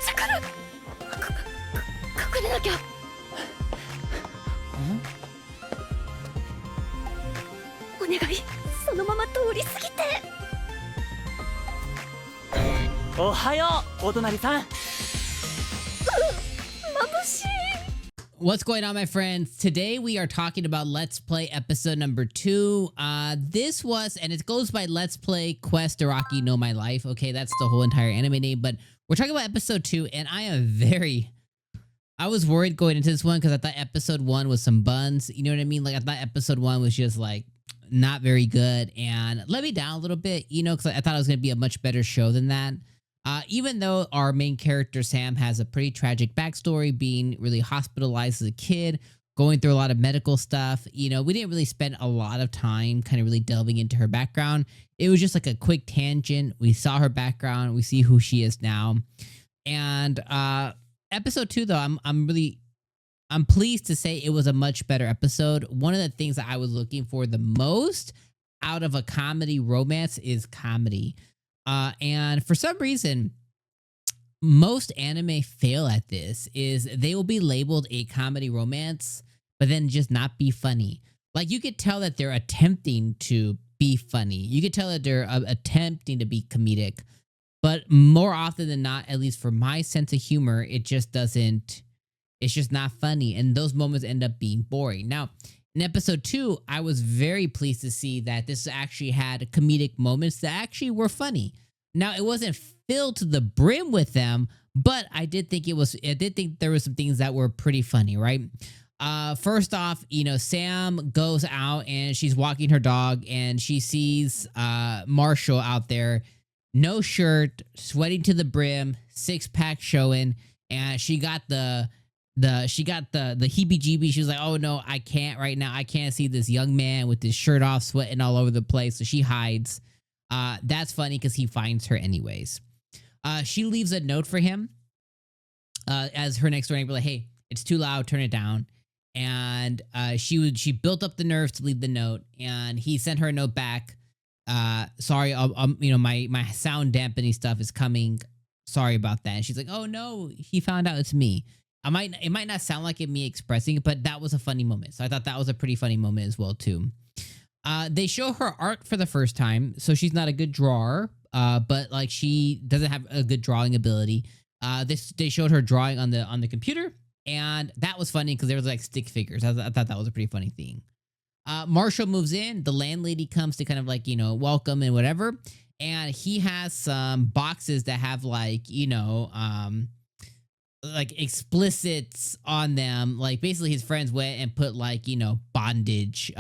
隠れなきゃ。お願い、そのまま通り過ぎて。おはよう、お隣さん。眩しい。 What's going on, my friends? Today we are talking about Let's Play episode number 2. This was, and it goes by Let's Play Quest-darake Know My Life. Okay, that's the whole entire anime name, but we're talking about episode 2, and I was worried going into this one because I thought episode 1 was some buns. You know what I mean? Like, I thought episode 1 was just like not very good and let me down a little bit, you know, because I thought it was going to be a much better show than that. Even though our main character, Sam, has a pretty tragic backstory, being really hospitalized as a kid, going through a lot of medical stuff, you know, we didn't really spend a lot of time kind of really delving into her background. It was just like a quick tangent. We saw her background. We see who she is now. And episode 2, though, I'm pleased to say it was a much better episode. One of the things that I was looking for the most out of a comedy romance is comedy. And for some reason, most anime fail at this, is they will be labeled a comedy romance, but then just not be funny. Like, you could tell that they're attempting to be funny. You could tell that they're attempting to be comedic, but more often than not, at least for my sense of humor, it's just not funny. And those moments end up being boring. Now, in episode 2, I was very pleased to see that this actually had comedic moments that actually were funny. Now, it wasn't filled to the brim with them, but I did think there were some things that were pretty funny, right? First off, you know, Sam goes out and she's walking her dog and she sees Marshall out there, no shirt, sweating to the brim, six-pack showing, and she got the heebie-jeebies. She was like, oh no, I can't right now. I can't see this young man with his shirt off, sweating all over the place. So she hides. That's funny because he finds her anyways. She leaves a note for him as her next door neighbor, like, hey, it's too loud, turn it down. And she built up the nerve to leave the note, and he sent her a note back. Sorry, you know, my sound dampening stuff is coming. Sorry about that. And she's like, oh no, he found out it's me. It might not sound like it me expressing it, but that was a funny moment. So I thought that was a pretty funny moment as well too. They show her art for the first time, so she's not a good drawer, but like she doesn't have a good drawing ability. They showed her drawing on the computer, and that was funny because there was like stick figures. I thought that was a pretty funny thing. Marshall moves in. The landlady comes to kind of like, you know, welcome and whatever, and he has some boxes that have like, you know, like explicits on them. Like basically his friends went and put like, you know, bondage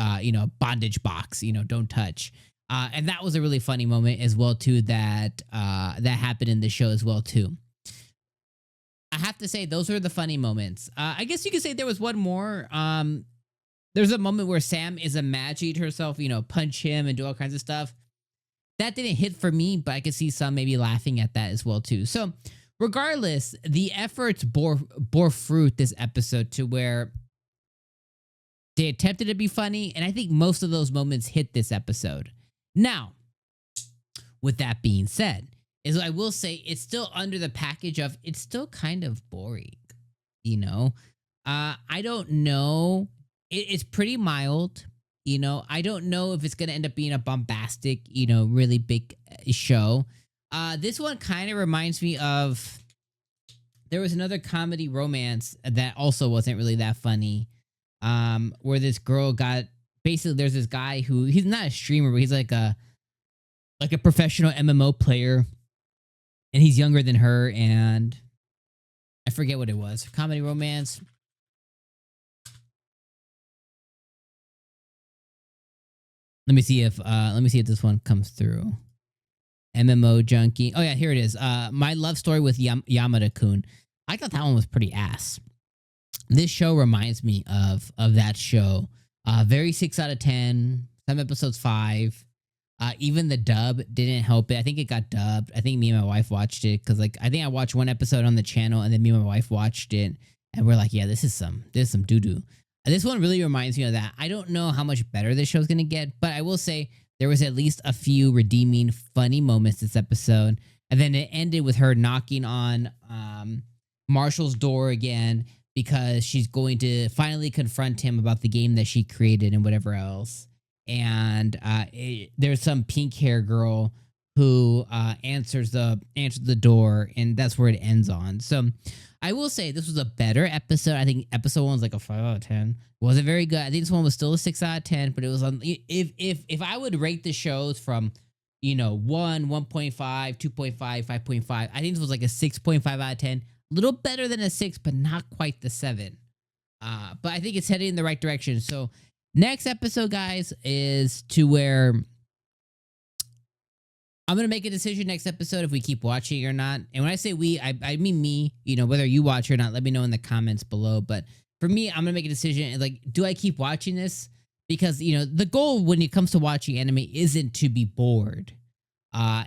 box, you know, don't touch. And that was a really funny moment as well too, that happened in the show as well too. I have to say those are the funny moments. I guess you could say there was one more. There's a moment where Sam is imagining herself, you know, punch him and do all kinds of stuff. That didn't hit for me, but I could see some maybe laughing at that as well too. So regardless, the efforts bore fruit this episode to where they attempted to be funny, and I think most of those moments hit this episode. Now, with that being said, is I will say it's still under the package of it's still kind of boring, you know? I don't know. It's pretty mild, you know? I don't know if it's going to end up being a bombastic, you know, really big show. This one kind of reminds me of, there was another comedy romance that also wasn't really that funny, where this girl got, basically there's this guy who, he's not a streamer, but he's like a professional MMO player, and he's younger than her, and I forget what it was. Comedy romance. Let me see if this one comes through. MMO junkie. Oh yeah, here it is. My love story with Yamada-kun. I thought that one was pretty ass. This show reminds me of that show. Very 6 out of 10. Some episodes 5. Even the dub didn't help it. I think it got dubbed. I think me and my wife watched it because like I think I watched one episode on the channel and then me and my wife watched it and we're like, yeah, this is some doo doo. This one really reminds me of that. I don't know how much better this show's gonna get, but I will say there was at least a few redeeming, funny moments this episode. And then it ended with her knocking on Marshall's door again because she's going to finally confront him about the game that she created and whatever else. And there's some pink hair girl who answers the door, and that's where it ends on. So I will say this was a better episode. I think episode 1 was like a 5 out of 10. Wasn't very good. I think this one was still a 6 out of 10, but it was on. If I would rate the shows from 1, 1.5, 2.5, 5.5, I think this was like a 6.5 out of 10. A little better than a 6, but not quite the 7. But I think it's heading in the right direction. So next episode, guys, is to where I'm going to make a decision next episode if we keep watching or not. And when I say we, I mean me, whether you watch or not, let me know in the comments below. But for me, I'm going to make a decision. Like, do I keep watching this? Because, the goal when it comes to watching anime isn't to be bored.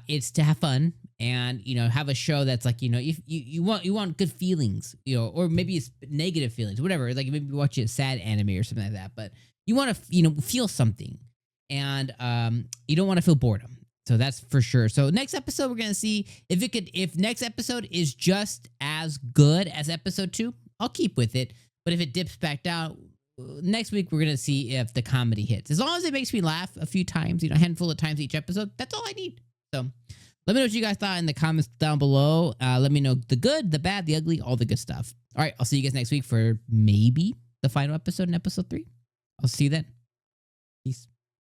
It's to have fun and, have a show that's like, if you want good feelings, or maybe it's negative feelings, whatever. Like maybe you watch a sad anime or something like that, but you want to, feel something and, you don't want to feel boredom. So that's for sure. So next episode, we're going to see if next episode is just as good as episode 2, I'll keep with it. But if it dips back down, next week, we're going to see if the comedy hits. As long as it makes me laugh a few times, a handful of times each episode, that's all I need. So let me know what you guys thought in the comments down below. Let me know the good, the bad, the ugly, all the good stuff. All right, I'll see you guys next week for maybe the final episode in episode 3. I'll see you then. Peace.